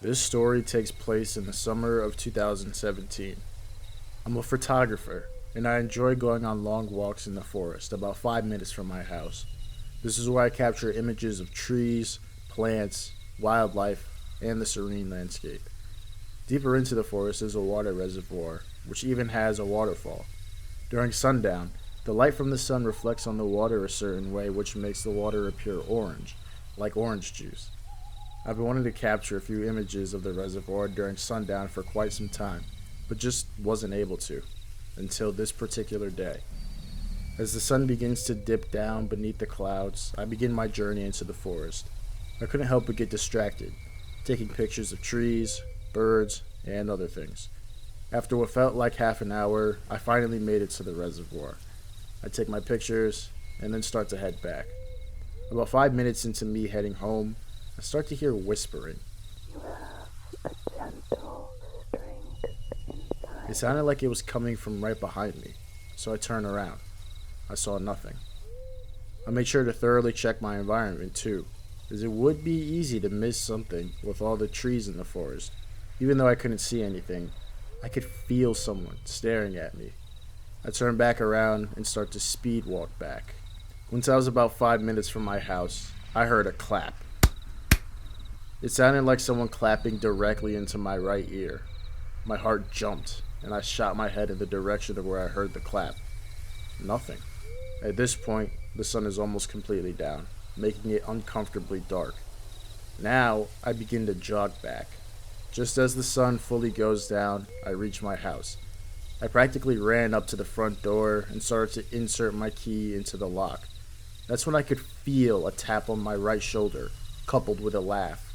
This story takes place in the summer of 2017. I'm a photographer, and I enjoy going on long walks in the forest about 5 minutes from my house. This is where I capture images of trees, plants, wildlife, and the serene landscape. Deeper into the forest is a water reservoir, which even has a waterfall. During sundown, the light from the sun reflects on the water a certain way, which makes the water appear orange, like orange juice. I've been wanting to capture a few images of the reservoir during sundown for quite some time, but just wasn't able to, until this particular day. As the sun begins to dip down beneath the clouds, I begin my journey into the forest. I couldn't help but get distracted, taking pictures of trees, birds, and other things. After what felt like half an hour, I finally made it to the reservoir. I take my pictures, and then start to head back. About 5 minutes into me heading home, I start to hear whispering. You have a gentle strength inside. It sounded like it was coming from right behind me, so I turned around. I saw nothing. I made sure to thoroughly check my environment too, as it would be easy to miss something with all the trees in the forest. Even though I couldn't see anything, I could feel someone staring at me. I turned back around and start to speed walk back. Once I was about 5 minutes from my house, I heard a clap. It sounded like someone clapping directly into my right ear. My heart jumped, and I shot my head in the direction of where I heard the clap. Nothing. At this point, the sun is almost completely down, making it uncomfortably dark. Now, I begin to jog back. Just as the sun fully goes down, I reach my house. I practically ran up to the front door and started to insert my key into the lock. That's when I could feel a tap on my right shoulder, coupled with a laugh.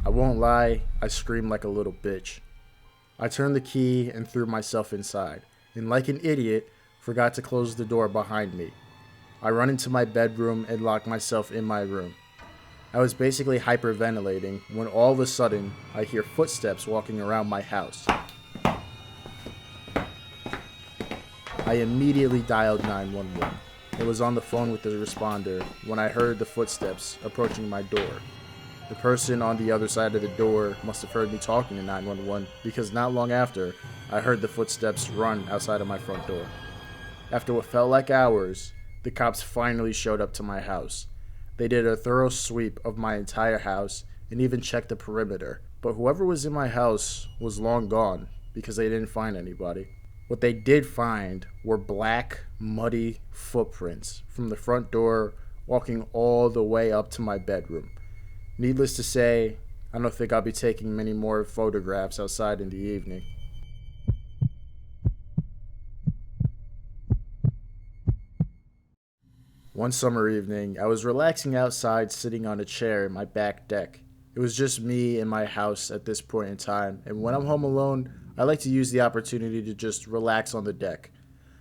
I won't lie, I screamed like a little bitch. I turned the key and threw myself inside, and like an idiot, forgot to close the door behind me. I run into my bedroom and lock myself in my room. I was basically hyperventilating when all of a sudden I hear footsteps walking around my house. I immediately dialed 911. I was on the phone with the responder when I heard the footsteps approaching my door. The person on the other side of the door must have heard me talking to 911 because not long after, I heard the footsteps run outside of my front door. After what felt like hours, the cops finally showed up to my house. They did a thorough sweep of my entire house and even checked the perimeter, but whoever was in my house was long gone because they didn't find anybody. What they did find were black, muddy footprints from the front door walking all the way up to my bedroom. Needless to say, I don't think I'll be taking many more photographs outside in the evening. One summer evening, I was relaxing outside sitting on a chair in my back deck. It was just me in my house at this point in time, and when I'm home alone, I like to use the opportunity to just relax on the deck.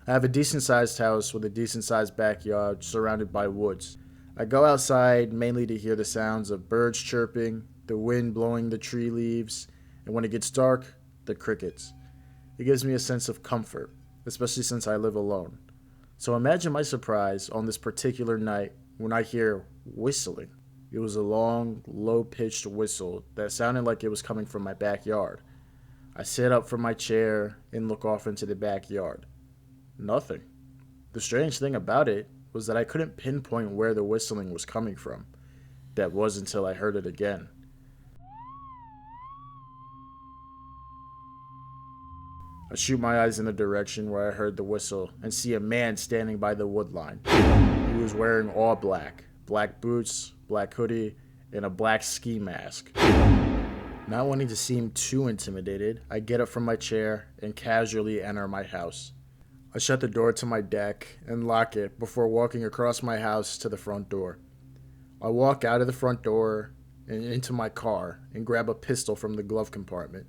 I have a decent-sized house with a decent-sized backyard surrounded by woods. I go outside mainly to hear the sounds of birds chirping, the wind blowing the tree leaves, and when it gets dark, the crickets. It gives me a sense of comfort, especially since I live alone. So imagine my surprise on this particular night when I hear whistling. It was a long, low-pitched whistle that sounded like it was coming from my backyard. I sit up from my chair and look off into the backyard. Nothing. The strange thing about it was that I couldn't pinpoint where the whistling was coming from. That was until I heard it again. I shoot my eyes in the direction where I heard the whistle and see a man standing by the wood line. He was wearing all black. Black boots, black hoodie, and a black ski mask. Not wanting to seem too intimidated, I get up from my chair and casually enter my house. I shut the door to my deck and lock it before walking across my house to the front door. I walk out of the front door and into my car and grab a pistol from the glove compartment.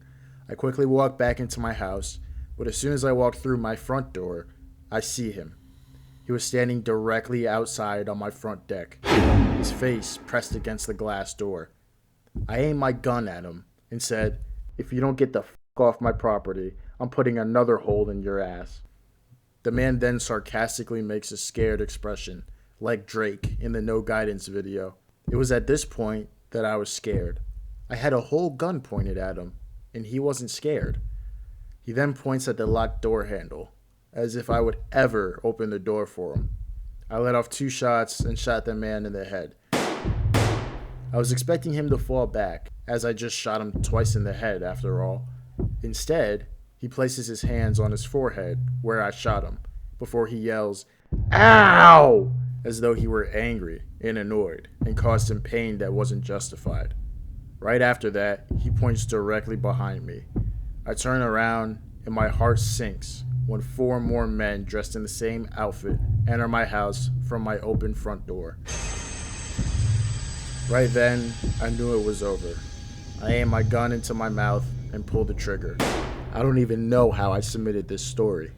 I quickly walk back into my house, but as soon as I walk through my front door, I see him. He was standing directly outside on my front deck, his face pressed against the glass door. I aimed my gun at him and said, "If you don't get the f*** off my property, I'm putting another hole in your ass." The man then sarcastically makes a scared expression, like Drake in the No Guidance video. It was at this point that I was scared. I had a whole gun pointed at him, and he wasn't scared. He then points at the locked door handle, as if I would ever open the door for him. I let off 2 shots and shot the man in the head. I was expecting him to fall back, as I just shot him twice in the head after all. Instead, he places his hands on his forehead where I shot him, before he yells, "Ow!" as though he were angry and annoyed and caused him pain that wasn't justified. Right after that, he points directly behind me. I turn around and my heart sinks when 4 more men dressed in the same outfit enter my house from my open front door. Right then, I knew it was over. I aimed my gun into my mouth and pulled the trigger. I don't even know how I submitted this story.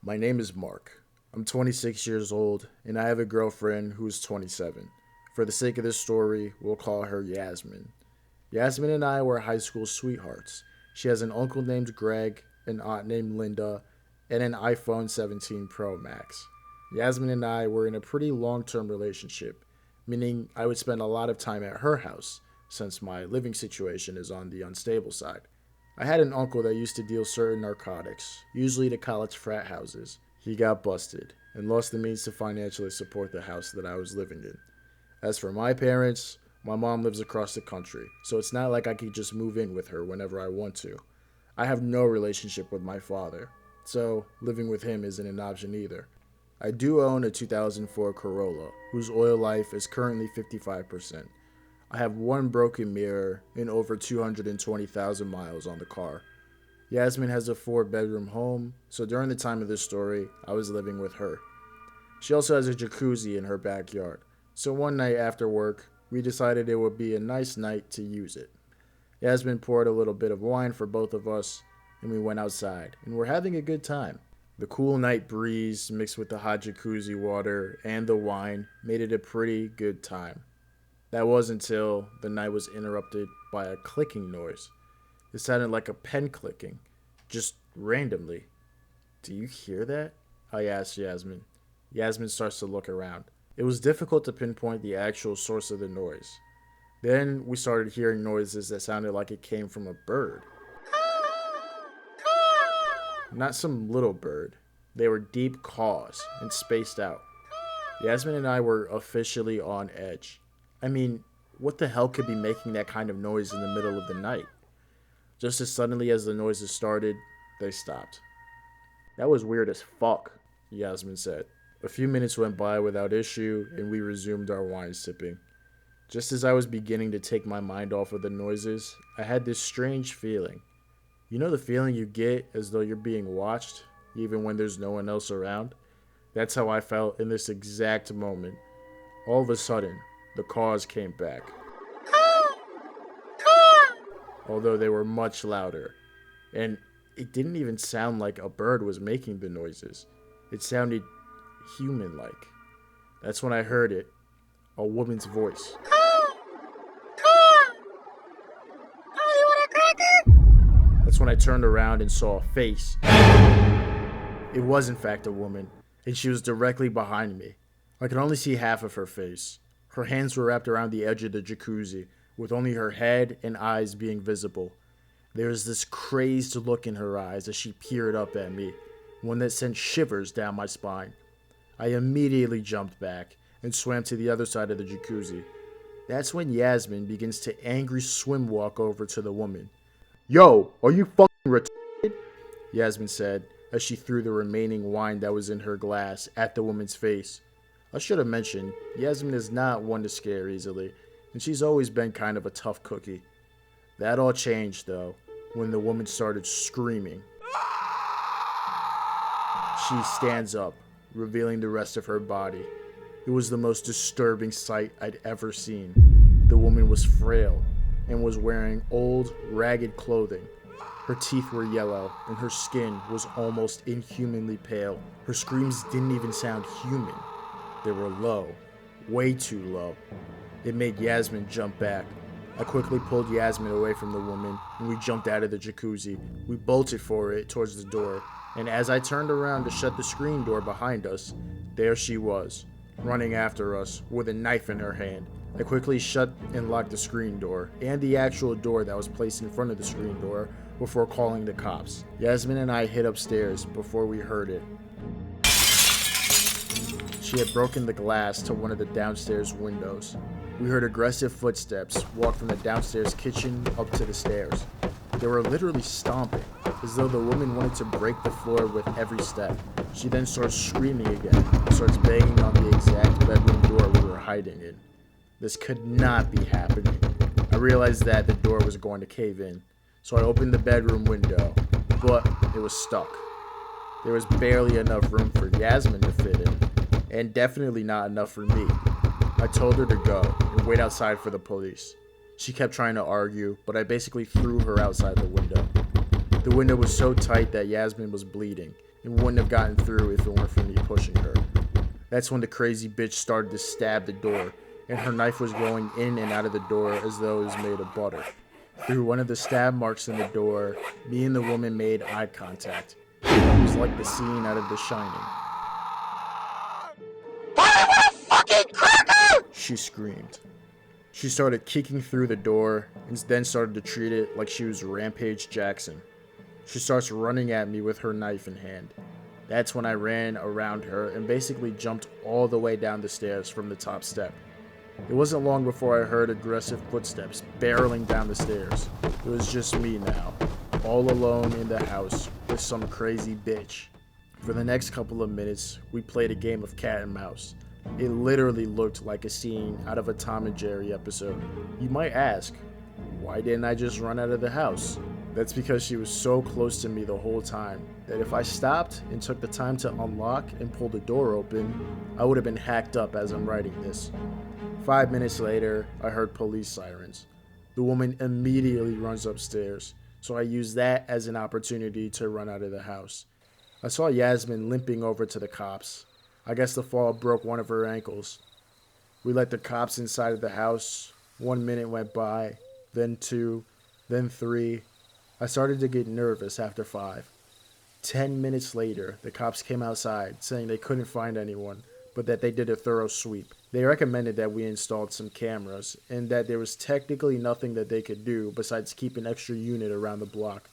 My name is Mark. I'm 26 years old, and I have a girlfriend who is 27. For the sake of this story, we'll call her Yasmin. Yasmin and I were high school sweethearts. She has an uncle named Greg, an aunt named Linda, and an iPhone 17 Pro Max. Yasmin and I were in a pretty long-term relationship, meaning I would spend a lot of time at her house, since my living situation is on the unstable side. I had an uncle that used to deal certain narcotics, usually to college frat houses. He got busted and lost the means to financially support the house that I was living in. As for my parents, my mom lives across the country, so it's not like I could just move in with her whenever I want to. I have no relationship with my father, so living with him isn't an option either. I do own a 2004 Corolla, whose oil life is currently 55%. I have 1 broken mirror and over 220,000 miles on the car. Yasmin has a 4-bedroom home, so during the time of this story, I was living with her. She also has a jacuzzi in her backyard, so one night after work, we decided it would be a nice night to use it. Yasmin poured a little bit of wine for both of us, and we went outside, and we're having a good time. The cool night breeze mixed with the hot jacuzzi water and the wine made it a pretty good time. That was until the night was interrupted by a clicking noise. It sounded like a pen clicking, just randomly. "Do you hear that?" I asked Yasmin. Yasmin starts to look around. It was difficult to pinpoint the actual source of the noise. Then we started hearing noises that sounded like it came from a bird. Not some little bird. They were deep caws and spaced out. Yasmin and I were officially on edge. I mean, what the hell could be making that kind of noise in the middle of the night? Just as suddenly as the noises started, they stopped. "That was weird as fuck," Yasmin said. A few minutes went by without issue, and we resumed our wine sipping. Just as I was beginning to take my mind off of the noises, I had this strange feeling. You know the feeling you get as though you're being watched, even when there's no one else around? That's how I felt in this exact moment. All of a sudden, the caws came back. Although they were much louder. And it didn't even sound like a bird was making the noises. It sounded human-like. That's when I heard it. A woman's voice. That's when I turned around and saw a face. It was in fact a woman, and she was directly behind me. I could only see half of her face. Her hands were wrapped around the edge of the jacuzzi, with only her head and eyes being visible. There was this crazed look in her eyes as she peered up at me, one that sent shivers down my spine. I immediately jumped back and swam to the other side of the jacuzzi. That's when Yasmin begins to angry swim walk over to the woman. "Yo, are you fucking retarded?" Yasmin said as she threw the remaining wine that was in her glass at the woman's face. I should have mentioned, Yasmin is not one to scare easily, and she's always been kind of a tough cookie. That all changed, though, when the woman started screaming. She stands up, revealing the rest of her body. It was the most disturbing sight I'd ever seen. The woman was frail and was wearing old, ragged clothing. Her teeth were yellow, and her skin was almost inhumanly pale. Her screams didn't even sound human. They were low, way too low. It made Yasmin jump back. I quickly pulled Yasmin away from the woman, and we jumped out of the jacuzzi. We bolted for it towards the door, and as I turned around to shut the screen door behind us, There she was, running after us with a knife in her hand. I quickly shut and locked the screen door and the actual door that was placed in front of the screen door before calling the cops. Yasmin and I hid upstairs before we heard it. She had broken the glass to one of the downstairs windows. We heard aggressive footsteps walk from the downstairs kitchen up to the stairs. They were literally stomping, as though the woman wanted to break the floor with every step. She then starts screaming again and starts banging on the exact bedroom door we were hiding in. This could not be happening. I realized that the door was going to cave in, so I opened the bedroom window, but it was stuck. There was barely enough room for Yasmin to fit in, and definitely not enough for me. I told her to go and wait outside for the police. She kept trying to argue, but I basically threw her outside the window. The window was so tight that Yasmin was bleeding and wouldn't have gotten through if it weren't for me pushing her. That's when the crazy bitch started to stab the door, and her knife was going in and out of the door as though it was made of butter. Through one of the stab marks in the door, me and the woman made eye contact. It was like the scene out of The Shining. She screamed. She started kicking through the door and then started to treat it like she was Rampage Jackson. She starts running at me with her knife in hand. That's when I ran around her and basically jumped all the way down the stairs from the top step. It wasn't long before I heard aggressive footsteps barreling down the stairs. It was just me now, all alone in the house with some crazy bitch. For the next couple of minutes, we played a game of cat and mouse. It literally looked like a scene out of a Tom and Jerry episode. You might ask, why didn't I just run out of the house? That's because she was so close to me the whole time that if I stopped and took the time to unlock and pull the door open, I would have been hacked up as I'm writing this. 5 minutes later, I heard police sirens. The woman immediately runs upstairs, so I used that as an opportunity to run out of the house. I saw Yasmin limping over to the cops. I guess the fall broke one of her ankles. We let the cops inside of the house. 1 minute went by, then 2, then 3. I started to get nervous after 5. 10 minutes later, the cops came outside saying they couldn't find anyone, but that they did a thorough sweep. They recommended that we installed some cameras, and that there was technically nothing that they could do besides keep an extra unit around the block.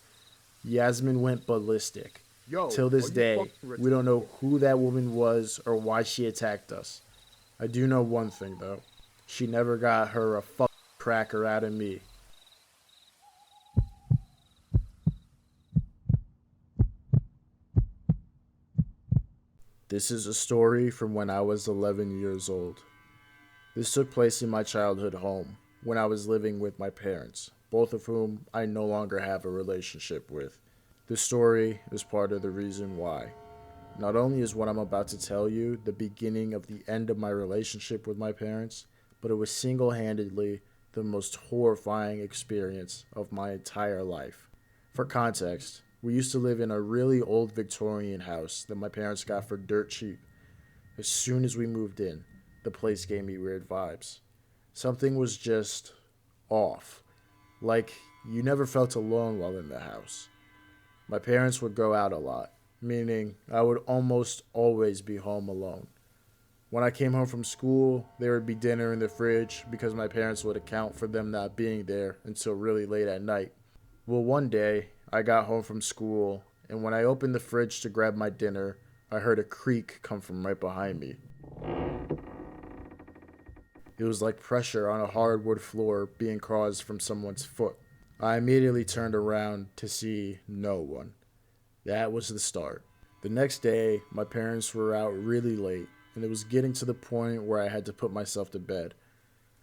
Yasmin went ballistic. Till this day, we don't know who that woman was or why she attacked us. I do know one thing though. She never got her a cracker out of me. This is a story from when I was 11 years old. This took place in my childhood home when I was living with my parents, both of whom I no longer have a relationship with. This story is part of the reason why. Not only is what I'm about to tell you the beginning of the end of my relationship with my parents, but it was single-handedly the most horrifying experience of my entire life. For context, we used to live in a really old Victorian house that my parents got for dirt cheap. As soon as we moved in, the place gave me weird vibes. Something was just off. Like, you never felt alone while in the house. My parents would go out a lot, meaning I would almost always be home alone. When I came home from school, there would be dinner in the fridge because my parents would account for them not being there until really late at night. Well, one day, I got home from school, and when I opened the fridge to grab my dinner, I heard a creak come from right behind me. It was like pressure on a hardwood floor being caused from someone's foot. I immediately turned around to see no one. That was the start. The next day, my parents were out really late, and it was getting to the point where I had to put myself to bed.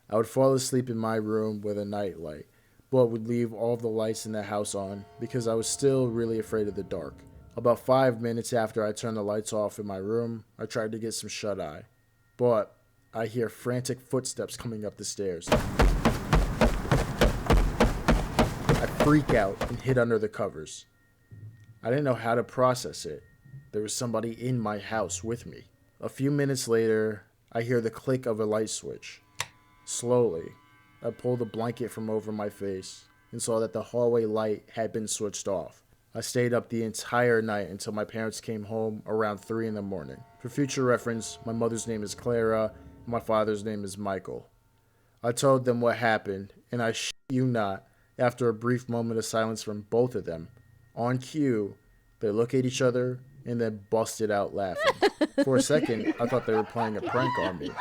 I would fall asleep in my room with a nightlight, but would leave all the lights in the house on because I was still really afraid of the dark. About 5 minutes after I turned the lights off in my room, I tried to get some shut-eye, but I hear frantic footsteps coming up the stairs. I freak out and hid under the covers. I didn't know how to process it. There was somebody in my house with me. A few minutes later, I hear the click of a light switch. Slowly, I pulled the blanket from over my face and saw that the hallway light had been switched off. I stayed up the entire night until my parents came home around 3 in the morning. For future reference, my mother's name is Clara, and my father's name is Michael. I told them what happened, and I shit you not, after a brief moment of silence from both of them, on cue, they look at each other and then busted out laughing. For a second, I thought they were playing a prank on me.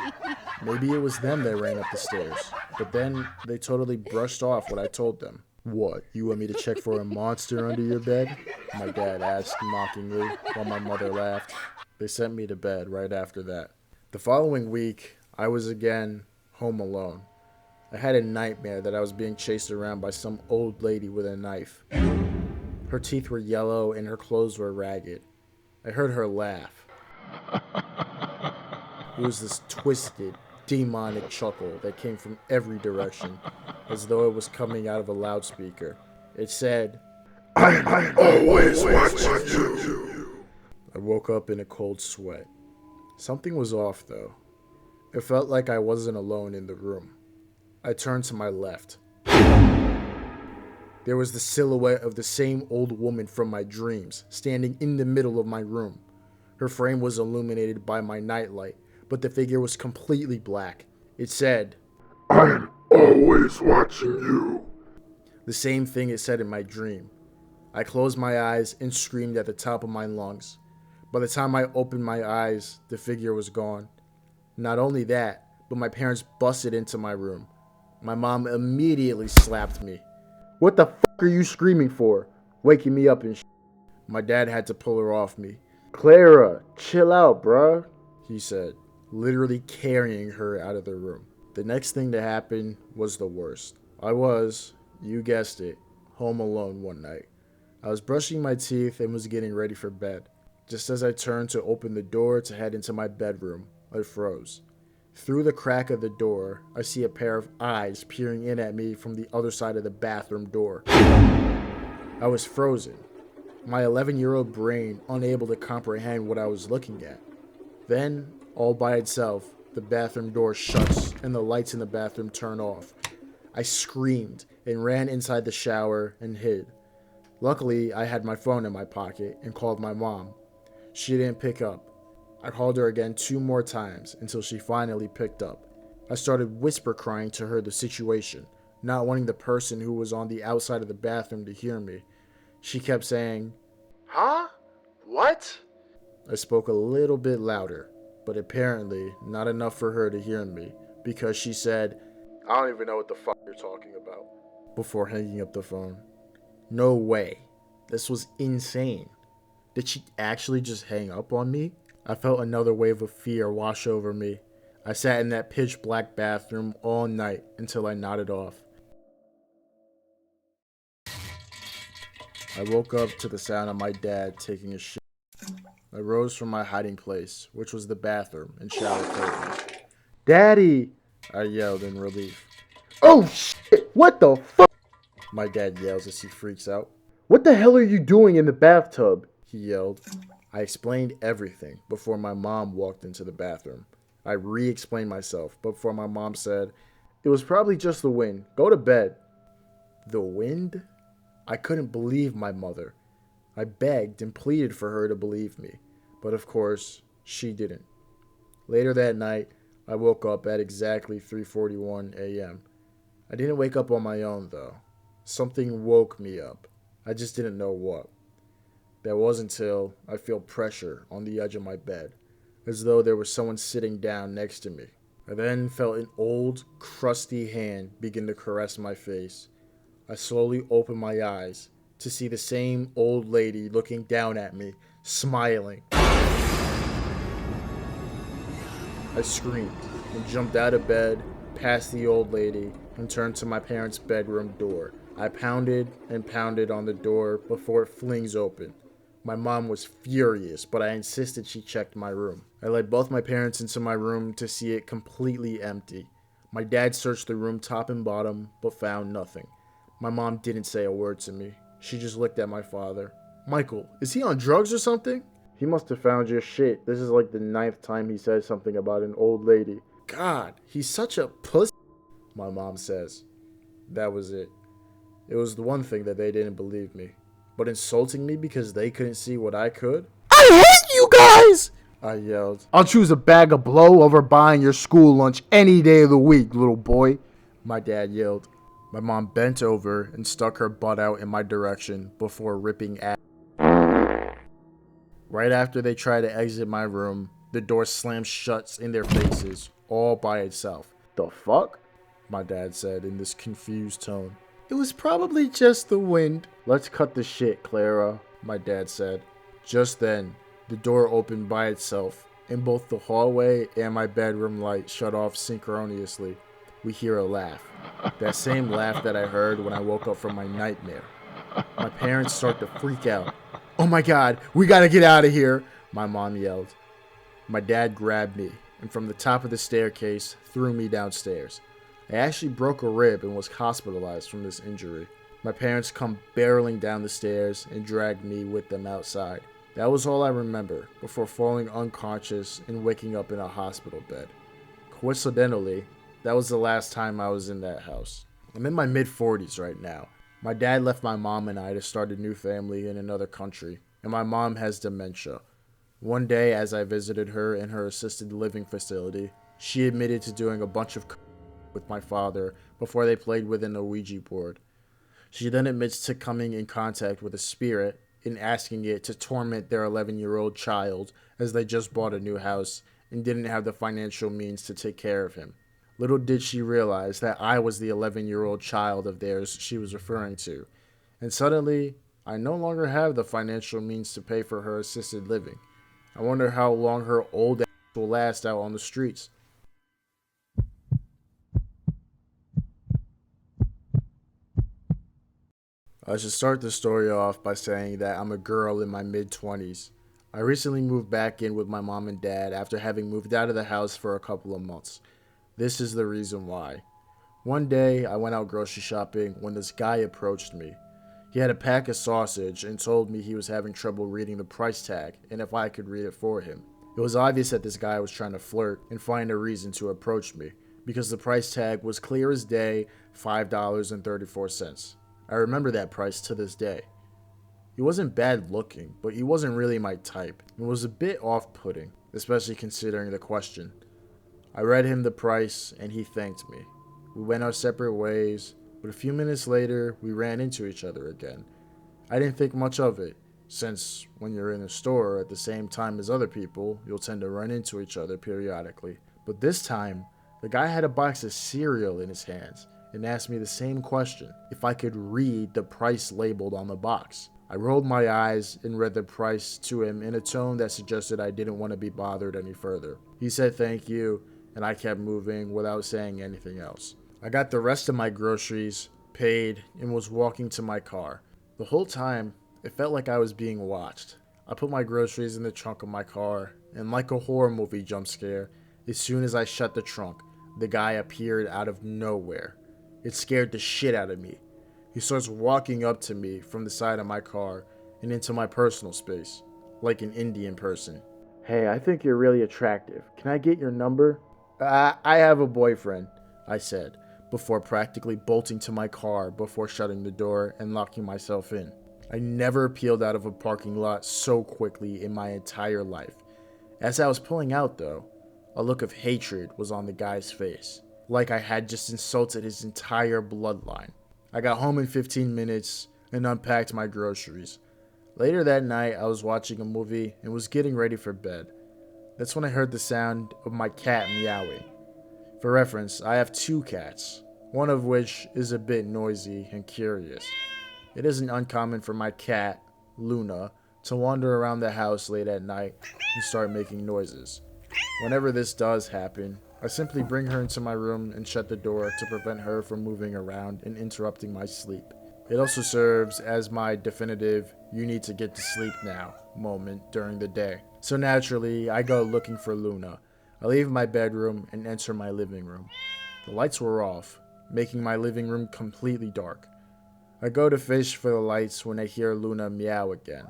Maybe it was them that ran up the stairs, but then they totally brushed off what I told them. What, you want me to check for a monster under your bed? My dad asked mockingly, while my mother laughed. They sent me to bed right after that. The following week, I was again home alone. I had a nightmare that I was being chased around by some old lady with a knife. Her teeth were yellow and her clothes were ragged. I heard her laugh. It was this twisted, demonic chuckle that came from every direction, as though it was coming out of a loudspeaker. It said, "I'm always watching you." I woke up in a cold sweat. Something was off, though. It felt like I wasn't alone in the room. I turned to my left. There was the silhouette of the same old woman from my dreams, standing in the middle of my room. Her frame was illuminated by my nightlight, but the figure was completely black. It said, "I'm always watching you." The same thing it said in my dream. I closed my eyes and screamed at the top of my lungs. By the time I opened my eyes, the figure was gone. Not only that, but my parents busted into my room. My mom immediately slapped me. "What the fuck are you screaming for? Waking me up and shit." My dad had to pull her off me. "Clara, chill out, bruh," he said, literally carrying her out of the room. The next thing to happen was the worst. I was, you guessed it, home alone one night. I was brushing my teeth and was getting ready for bed. Just as I turned to open the door to head into my bedroom, I froze. Through the crack of the door, I see a pair of eyes peering in at me from the other side of the bathroom door. I was frozen, my 11-year-old brain unable to comprehend what I was looking at. Then, all by itself, the bathroom door shuts and the lights in the bathroom turn off. I screamed and ran inside the shower and hid. Luckily, I had my phone in my pocket and called my mom. She didn't pick up. I called her again 2 more times until she finally picked up. I started whisper crying to her the situation, not wanting the person who was on the outside of the bathroom to hear me. She kept saying, "Huh? What?" I spoke a little bit louder, but apparently not enough for her to hear me, because she said, "I don't even know what the fuck you're talking about," before hanging up the phone. No way. This was insane. Did she actually just hang up on me? I felt another wave of fear wash over me. I sat in that pitch black bathroom all night until I nodded off. I woke up to the sound of my dad taking a shit. I rose from my hiding place, which was the bathroom, and showered curtains. "Daddy!" I yelled in relief. "Oh shit! What the fuck?" My dad yells as he freaks out. "What the hell are you doing in the bathtub?" he yelled. I explained everything before my mom walked into the bathroom. I re-explained myself before my mom said, "It was probably just the wind. Go to bed." The wind? I couldn't believe my mother. I begged and pleaded for her to believe me, but of course, she didn't. Later that night, I woke up at exactly 3:41 a.m. I didn't wake up on my own, though. Something woke me up. I just didn't know what. That wasn't until I felt pressure on the edge of my bed, as though there was someone sitting down next to me. I then felt an old, crusty hand begin to caress my face. I slowly opened my eyes to see the same old lady looking down at me, smiling. I screamed and jumped out of bed, past the old lady, and turned to my parents' bedroom door. I pounded and pounded on the door before it flings open. My mom was furious, but I insisted she checked my room. I led both my parents into my room to see it completely empty. My dad searched the room top and bottom, but found nothing. My mom didn't say a word to me. She just looked at my father. "Michael, is he on drugs or something?" "He must have found your shit. This is like the 9th time he said something about an old lady." "God, he's such a pussy," my mom says. That was it. It was the one thing that they didn't believe me. but insulting me because they couldn't see what I could? I hate you guys! I yelled. I'll choose a bag of blow over buying your school lunch any day of the week, little boy. My dad yelled. My mom bent over and stuck her butt out in my direction before ripping ass. Right after they tried to exit my room, the door slammed shut in their faces, all by itself. The fuck? My dad said in this confused tone. It was probably just the wind. Let's cut the shit, Clara, my dad said. Just then, the door opened by itself, and both the hallway and my bedroom light shut off synchronously. We hear a laugh. That same laugh that I heard when I woke up from my nightmare. My parents start to freak out. Oh my god, we gotta get out of here, my mom yelled. My dad grabbed me, and from the top of the staircase, threw me downstairs. I actually broke a rib and was hospitalized from this injury. My parents come barreling down the stairs and dragged me with them outside. That was all I remember before falling unconscious and waking up in a hospital bed. Coincidentally, that was the last time I was in that house. I'm in my mid-40s right now. My dad left my mom and I to start a new family in another country, and my mom has dementia. One day, as I visited her in her assisted living facility, she admitted to doing a bunch of with my father before they played within a Ouija board. She then admits to coming in contact with a spirit and asking it to torment their 11-year-old child as they just bought a new house and didn't have the financial means to take care of him. Little did she realize that I was the 11-year-old child of theirs she was referring to, and suddenly, I no longer have the financial means to pay for her assisted living. I wonder how long her old ass will last out on the streets. I should start the story off by saying that I'm a girl in my mid-20s. I recently moved back in with my mom and dad after having moved out of the house for a couple of months. This is the reason why. One day, I went out grocery shopping when this guy approached me. He had a pack of sausage and told me he was having trouble reading the price tag and if I could read it for him. It was obvious that this guy was trying to flirt and find a reason to approach me because the price tag was clear as day, $5.34. I remember that price to this day. He wasn't bad looking, but he wasn't really my type and was a bit off-putting, especially considering the question. I read him the price and he thanked me. We went our separate ways, but a few minutes later, we ran into each other again. I didn't think much of it, since when you're in a store at the same time as other people, you'll tend to run into each other periodically. But this time, the guy had a box of cereal in his hands and asked me the same question, if I could read the price labeled on the box. I rolled my eyes and read the price to him in a tone that suggested I didn't want to be bothered any further. He said thank you, and I kept moving without saying anything else. I got the rest of my groceries, paid, and was walking to my car. The whole time, it felt like I was being watched. I put my groceries in the trunk of my car, and like a horror movie jump scare, as soon as I shut the trunk, the guy appeared out of nowhere. It scared the shit out of me. He starts walking up to me from the side of my car and into my personal space, like an Indian person. Hey, I think you're really attractive. Can I get your number? I have a boyfriend, I said, before practically bolting to my car before shutting the door and locking myself in. I never peeled out of a parking lot so quickly in my entire life. As I was pulling out, though, a look of hatred was on the guy's face, like I had just insulted his entire bloodline. I got home in 15 minutes and unpacked my groceries. Later that night, I was watching a movie and was getting ready for bed. That's when I heard the sound of my cat meowing. For reference, I have 2 cats, one of which is a bit noisy and curious. It isn't uncommon for my cat, Luna, to wander around the house late at night and start making noises. Whenever this does happen, I simply bring her into my room and shut the door to prevent her from moving around and interrupting my sleep. It also serves as my definitive, you need to get to sleep now moment during the day. So naturally, I go looking for Luna. I leave my bedroom and enter my living room. The lights were off, making my living room completely dark. I go to fish for the lights when I hear Luna meow again.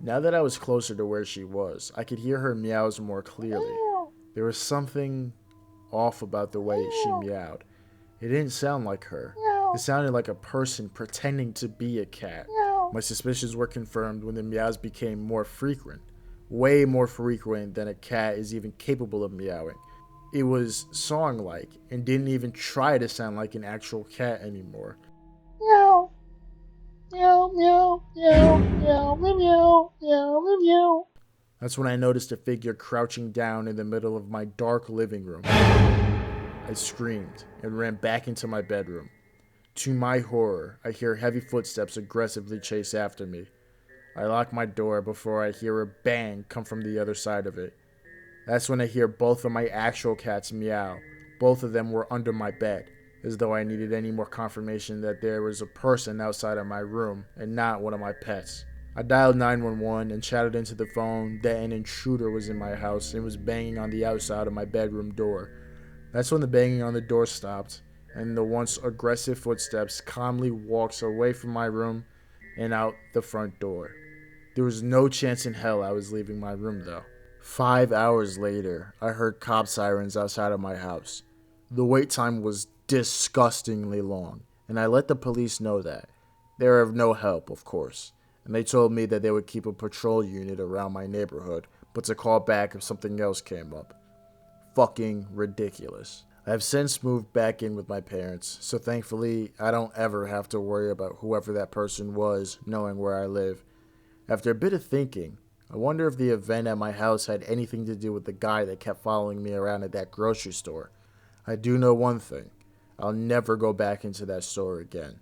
Now that I was closer to where she was, I could hear her meows more clearly. There was something off about the way she meowed. It didn't sound like her. It sounded like a person pretending to be a cat. My suspicions were confirmed when the meows became more frequent, way more frequent than a cat is even capable of meowing. It was song-like and didn't even try to sound like an actual cat anymore. Meow, meow, meow, meow, meow, meow, meow, meow, meow. That's when I noticed a figure crouching down in the middle of my dark living room. I screamed and ran back into my bedroom. To my horror, I hear heavy footsteps aggressively chase after me. I lock my door before I hear a bang come from the other side of it. That's when I hear both of my actual cats meow. Both of them were under my bed, as though I needed any more confirmation that there was a person outside of my room and not one of my pets. I dialed 911 and shouted into the phone that an intruder was in my house and was banging on the outside of my bedroom door. That's when the banging on the door stopped, and the once aggressive footsteps calmly walks away from my room and out the front door. There was no chance in hell I was leaving my room, though. 5 hours later, I heard cop sirens outside of my house. The wait time was disgustingly long, and I let the police know that. They were of no help, of course, and they told me that they would keep a patrol unit around my neighborhood, but to call back if something else came up. Fucking ridiculous. I have since moved back in with my parents, so thankfully I don't ever have to worry about whoever that person was knowing where I live. After a bit of thinking, I wonder if the event at my house had anything to do with the guy that kept following me around at that grocery store. I do know one thing. I'll never go back into that store again.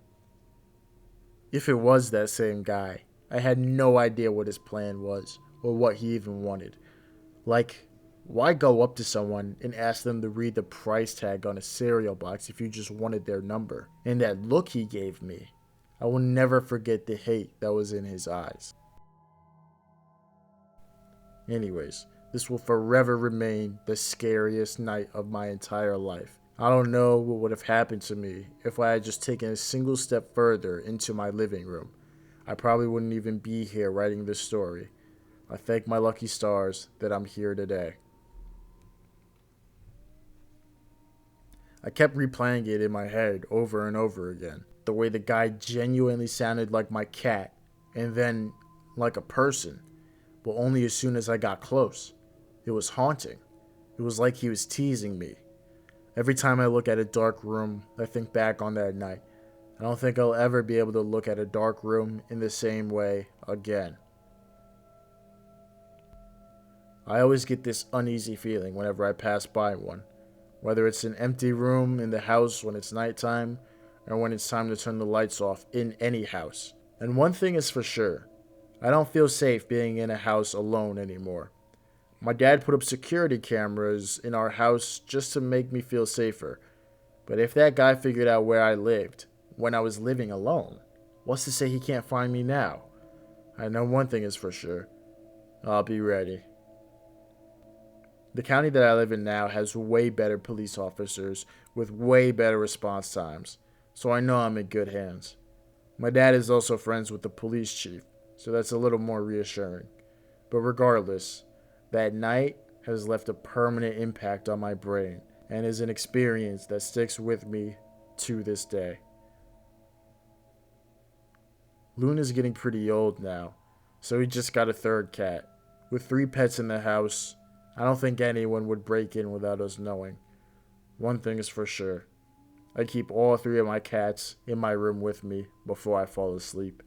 If it was that same guy, I had no idea what his plan was, or what he even wanted. Like, why go up to someone and ask them to read the price tag on a cereal box if you just wanted their number? And that look he gave me, I will never forget the hate that was in his eyes. Anyways, this will forever remain the scariest night of my entire life. I don't know what would have happened to me if I had just taken a single step further into my living room. I probably wouldn't even be here writing this story. I thank my lucky stars that I'm here today. I kept replaying it in my head over and over again. The way the guy genuinely sounded like my cat, and then like a person, but only as soon as I got close. It was haunting. It was like he was teasing me. Every time I look at a dark room, I think back on that night. I don't think I'll ever be able to look at a dark room in the same way again. I always get this uneasy feeling whenever I pass by one, whether it's an empty room in the house when it's nighttime, or when it's time to turn the lights off in any house. And one thing is for sure, I don't feel safe being in a house alone anymore. My dad put up security cameras in our house just to make me feel safer. But if that guy figured out where I lived when I was living alone, what's to say he can't find me now? I know one thing is for sure. I'll be ready. The county that I live in now has way better police officers with way better response times, so I know I'm in good hands. My dad is also friends with the police chief, so that's a little more reassuring. But regardless, that night has left a permanent impact on my brain and is an experience that sticks with me to this day. Luna's getting pretty old now, so we just got a third cat. With 3 pets in the house, I don't think anyone would break in without us knowing. One thing is for sure. I keep all 3 of my cats in my room with me before I fall asleep.